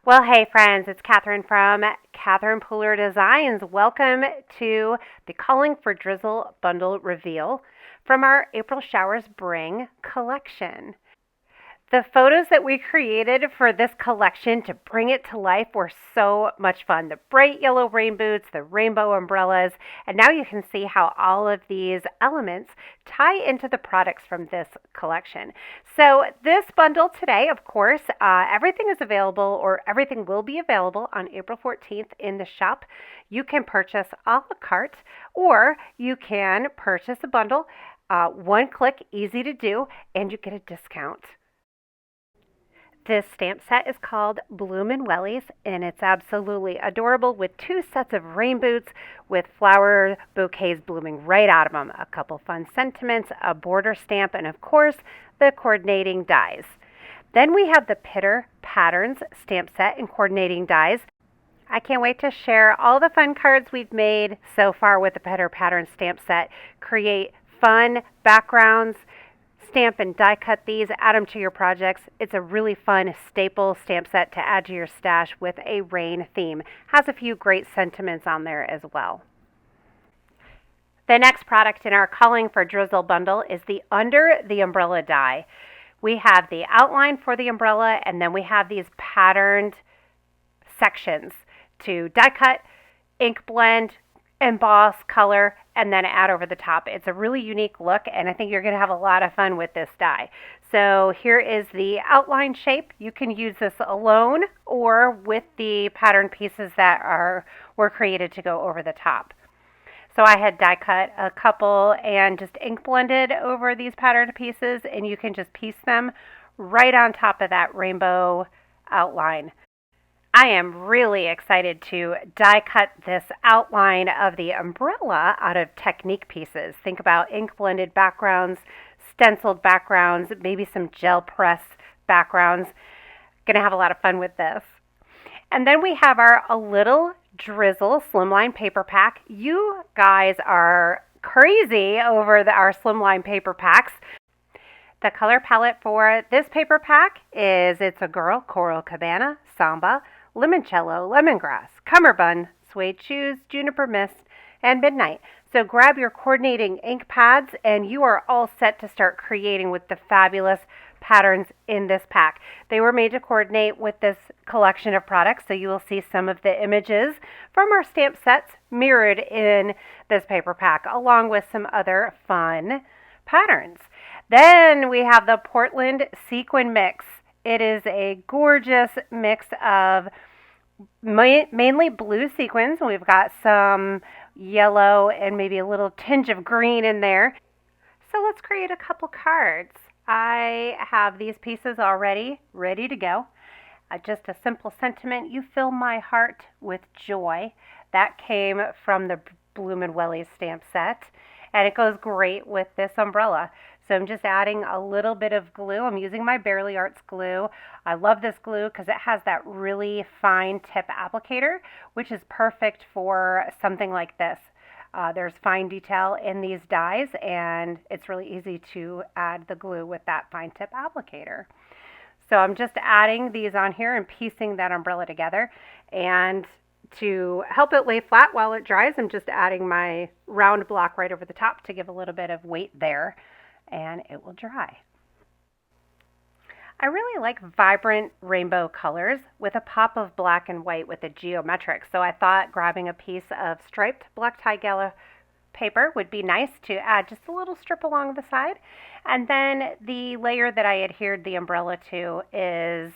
Well, hey friends, it's Catherine from Catherine Pooler Designs. Welcome to the Calling for Drizzle bundle reveal from our April Showers Bring collection. The photos that we created for this collection to bring it to life were so much fun. The bright yellow rain boots, the rainbow umbrellas, and now you can see how all of these elements tie into the products from this collection. So this bundle today, of course, everything is available, or everything will be available on April 14th in the shop. You can purchase a la carte, or you can purchase a bundle, one click, easy to do, and you get a discount. This stamp set is called Bloomin' Wellies, and it's absolutely adorable with two sets of rain boots with flower bouquets blooming right out of them, a couple fun sentiments, a border stamp, and of course, the coordinating dies. Then we have the Pitter Patterns stamp set and coordinating dies. I can't wait to share all the fun cards we've made so far with the Pitter Patterns stamp set. Create fun backgrounds, stamp and die cut these, add them to your projects. It's a really fun staple stamp set to add to your stash with a rain theme. Has a few great sentiments on there as well. The next product in our Calling for Drizzle bundle is the Under the Umbrella die. We have the outline for the umbrella, and then we have these patterned sections to die cut, ink blend, emboss, color, and then add over the top. It's a really unique look, and I think you're going to have a lot of fun with this die. So here is the outline shape. You can use this alone or with the pattern pieces that were created to go over the top. So I had die cut a couple and just ink blended over these patterned pieces, and you can just piece them right on top of that rainbow outline. I am really excited to die cut this outline of the umbrella out of Technique pieces. Think about ink blended backgrounds, stenciled backgrounds, maybe some gel press backgrounds. Gonna have a lot of fun with this. And then we have our A Little Drizzle Slimline Paper Pack. You guys are crazy over our Slimline paper packs. The color palette for this paper pack is It's a Girl, Coral Cabana, Samba, Limoncello, Lemongrass, Cummerbund, Suede Shoes, Juniper Mist, and Midnight. So grab your coordinating ink pads and you are all set to start creating with the fabulous patterns in this pack. They were made to coordinate with this collection of products, so you will see some of the images from our stamp sets mirrored in this paper pack, along with some other fun patterns. Then we have the Portland Sequin Mix. It is a gorgeous mix of mainly blue sequins. We've got some yellow and maybe a little tinge of green in there. So let's create a couple cards. I have these pieces already ready to go. Just a simple sentiment: you fill my heart with joy. That came from the Bloomin' Wellies stamp set, and it goes great with this umbrella. So I'm just adding a little bit of glue. I'm using my Bearly Arts glue. I love this glue because it has that really fine tip applicator, which is perfect for something like this. There's fine detail in these dies, and it's really easy to add the glue with that fine tip applicator. So I'm just adding these on here and piecing that umbrella together. And to help it lay flat while it dries, I'm just adding my round block right over the top to give a little bit of weight there, and it will dry. I really like vibrant rainbow colors with a pop of black and white with a geometric. So I thought grabbing a piece of striped black tie gala paper would be nice to add just a little strip along the side. And then the layer that I adhered the umbrella to is,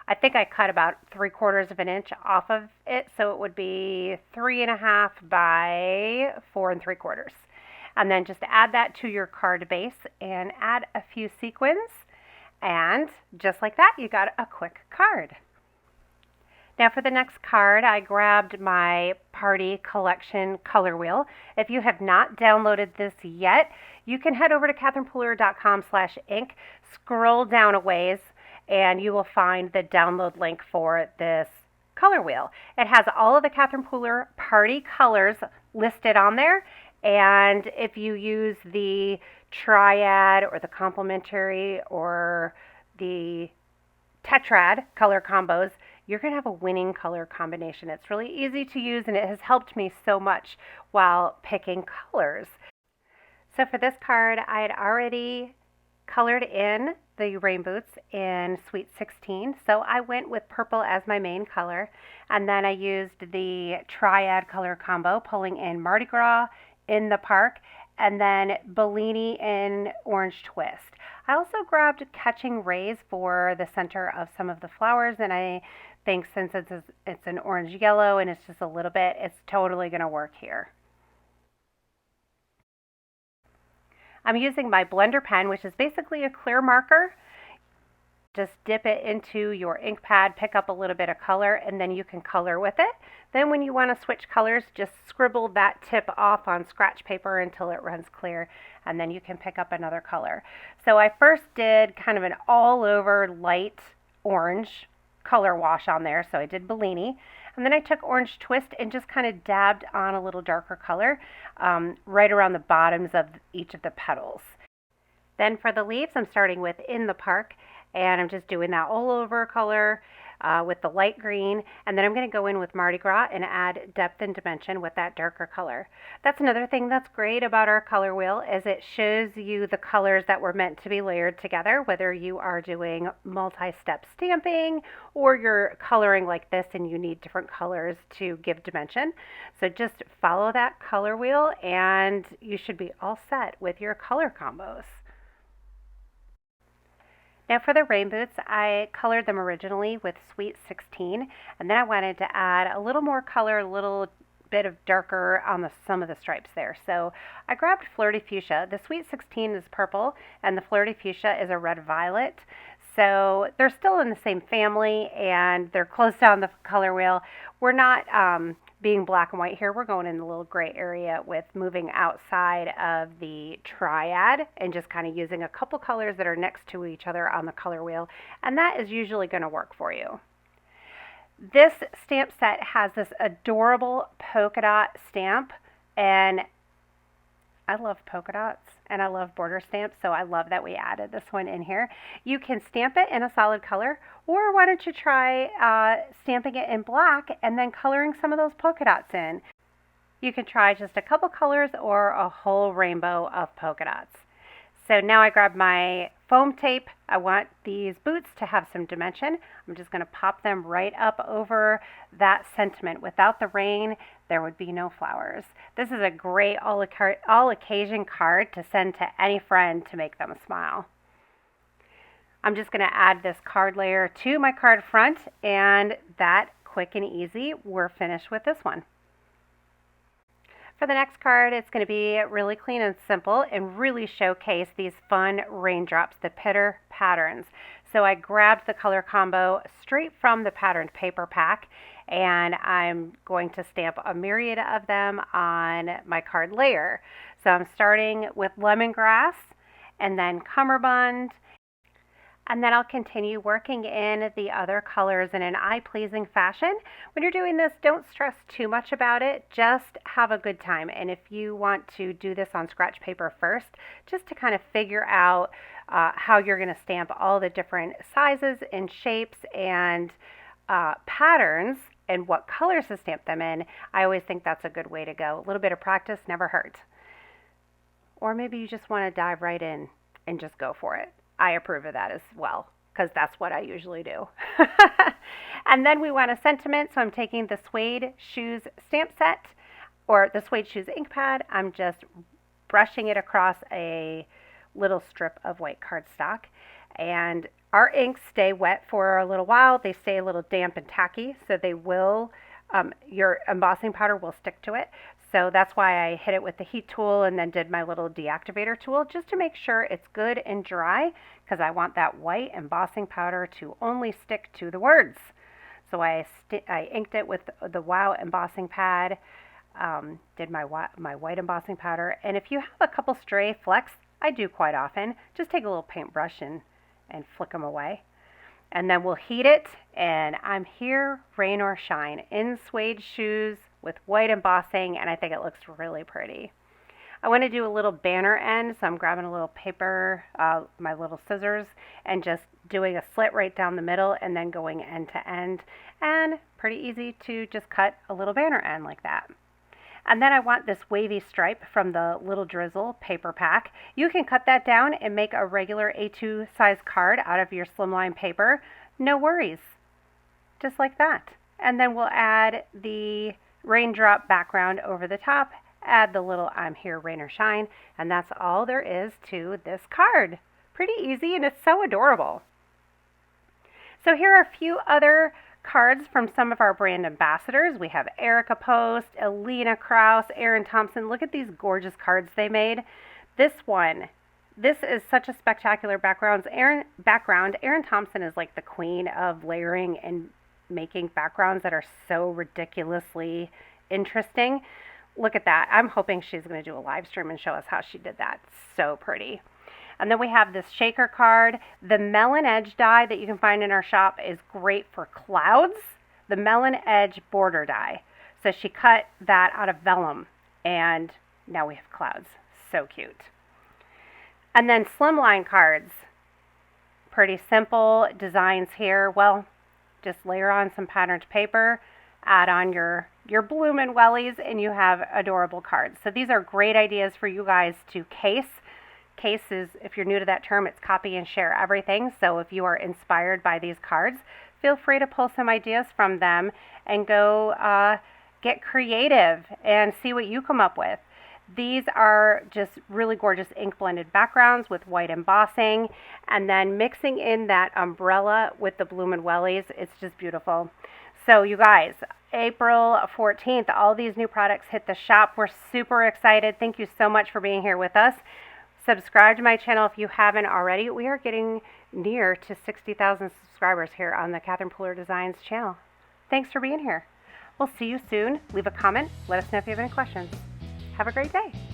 I think I cut about 3/4 of an inch off of it. So it would be 3.5 by 4 3/4. And then just add that to your card base and add a few sequins. And just like that, you got a quick card. Now for the next card, I grabbed my Party Collection color wheel. If you have not downloaded this yet, you can head over to catherinepooler.com/ink, scroll down a ways, and you will find the download link for this color wheel. It has all of the Catherine Pooler Party colors listed on there. And if you use the Triad or the Complementary or the Tetrad color combos, you're going to have a winning color combination. It's really easy to use and it has helped me so much while picking colors. So for this card, I had already colored in the rain boots in Sweet 16. So I went with purple as my main color. And then I used the triad color combo, pulling in Mardi Gras, In the Park, and then Bellini in Orange Twist. I also grabbed Catching Rays for the center of some of the flowers, and I think since it's an orange yellow and it's just a little bit, it's totally going to work here. I'm using my blender pen, which is basically a clear marker. Just dip it into your ink pad, pick up a little bit of color, and then you can color with it. Then when you want to switch colors, just scribble that tip off on scratch paper until it runs clear, and then you can pick up another color. So I first did kind of an all-over light orange color wash on there, so I did Bellini. And then I took Orange Twist and just kind of dabbed on a little darker color right around the bottoms of each of the petals. Then for the leaves, I'm starting with In the Park, and I'm just doing that all over color with the light green, and then I'm going to go in with Mardi Gras and add depth and dimension with that darker color. That's another thing that's great about our color wheel is it shows you the colors that were meant to be layered together, whether you are doing multi-step stamping or you're coloring like this and you need different colors to give dimension. So just follow that color wheel and you should be all set with your color combos. Now for the rain boots, I colored them originally with Sweet 16, and then I wanted to add a little more color, a little bit of darker on some of the stripes there. So I grabbed Flirty Fuchsia. The Sweet 16 is purple, and the Flirty Fuchsia is a red violet. So they're still in the same family, and they're close down the color wheel. We're not being black and white here. We're going in a little gray area with moving outside of the triad and just kind of using a couple colors that are next to each other on the color wheel, and that is usually going to work for you. This stamp set has this adorable polka dot stamp, and I love polka dots and I love border stamps, so I love that we added this one in here. You can stamp it in a solid color, or why don't you try stamping it in black and then coloring some of those polka dots in. You can try just a couple colors or a whole rainbow of polka dots. So now I grab my foam tape. I want these boots to have some dimension. I'm just going to pop them right up over that sentiment. Without the rain, there would be no flowers. This is a great all occasion card to send to any friend to make them smile. I'm just going to add this card layer to my card front, and that quick and easy, we're finished with this one. For the next card, it's going to be really clean and simple and really showcase these fun raindrops, the pitter patterns. So I grabbed the color combo straight from the patterned paper pack, and I'm going to stamp a myriad of them on my card layer. So I'm starting with lemongrass and then cummerbund, and then I'll continue working in the other colors in an eye-pleasing fashion. When you're doing this, don't stress too much about it. Just have a good time. And if you want to do this on scratch paper first, just to kind of figure out how you're going to stamp all the different sizes and shapes and patterns and what colors to stamp them in, I always think that's a good way to go. A little bit of practice never hurts. Or maybe you just want to dive right in and just go for it. I approve of that as well, because that's what I usually do. And then we want a sentiment, so I'm taking the Suede Shoes stamp set, or the Suede Shoes ink pad. I'm just brushing it across a little strip of white cardstock. And our inks stay wet for a little while. They stay a little damp and tacky, so they will, your embossing powder will stick to it. So that's why I hit it with the heat tool and then did my little deactivator tool just to make sure it's good and dry, because I want that white embossing powder to only stick to the words. So I inked it with the Wow embossing pad, did my white embossing powder. And if you have a couple stray flecks, I do quite often, just take a little paintbrush and flick them away. And then we'll heat it, and I'm here, rain or shine, in suede shoes with white embossing, and I think it looks really pretty. I want to do a little banner end, so I'm grabbing a little paper, my little scissors, and just doing a slit right down the middle and then going end to end, and pretty easy to just cut a little banner end like that. And then I want this wavy stripe from the little Drizzle paper pack. You can cut that down and make a regular A2 size card out of your slimline paper. No worries. Just like that. And then we'll add the raindrop background over the top, add the little I'm here rain or shine, and that's all there is to this card. Pretty easy, and it's so adorable. So here are a few other cards from some of our brand ambassadors. We have Erica Post, Elena Krause, Erin Thompson. Look at these gorgeous cards they made. This is such a spectacular background. Erin Thompson is like the queen of layering and making backgrounds that are so ridiculously interesting. Look at that. I'm hoping she's going to do a live stream and show us how she did that. So pretty. And then we have this shaker card. The melon edge die that you can find in our shop is great for clouds. The melon edge border die. So she cut that out of vellum, and now we have clouds. So cute. And then slimline cards. Pretty simple designs here. Well, just layer on some patterned paper, add on your bloomin' wellies, and you have adorable cards. So these are great ideas for you guys to case. Case is, if you're new to that term, it's copy and share everything. So if you are inspired by these cards, feel free to pull some ideas from them and go get creative and see what you come up with. These are just really gorgeous ink blended backgrounds with white embossing, and then mixing in that umbrella with the bloomin' wellies. It's just beautiful. So you guys, April 14th, all these new products hit the shop. We're super excited. Thank you so much for being here with us. Subscribe to my channel if you haven't already. We are getting near to 60,000 subscribers here on the Catherine Pooler Designs channel. Thanks for being here. We'll see you soon. Leave a comment. Let us know if you have any questions. Have a great day.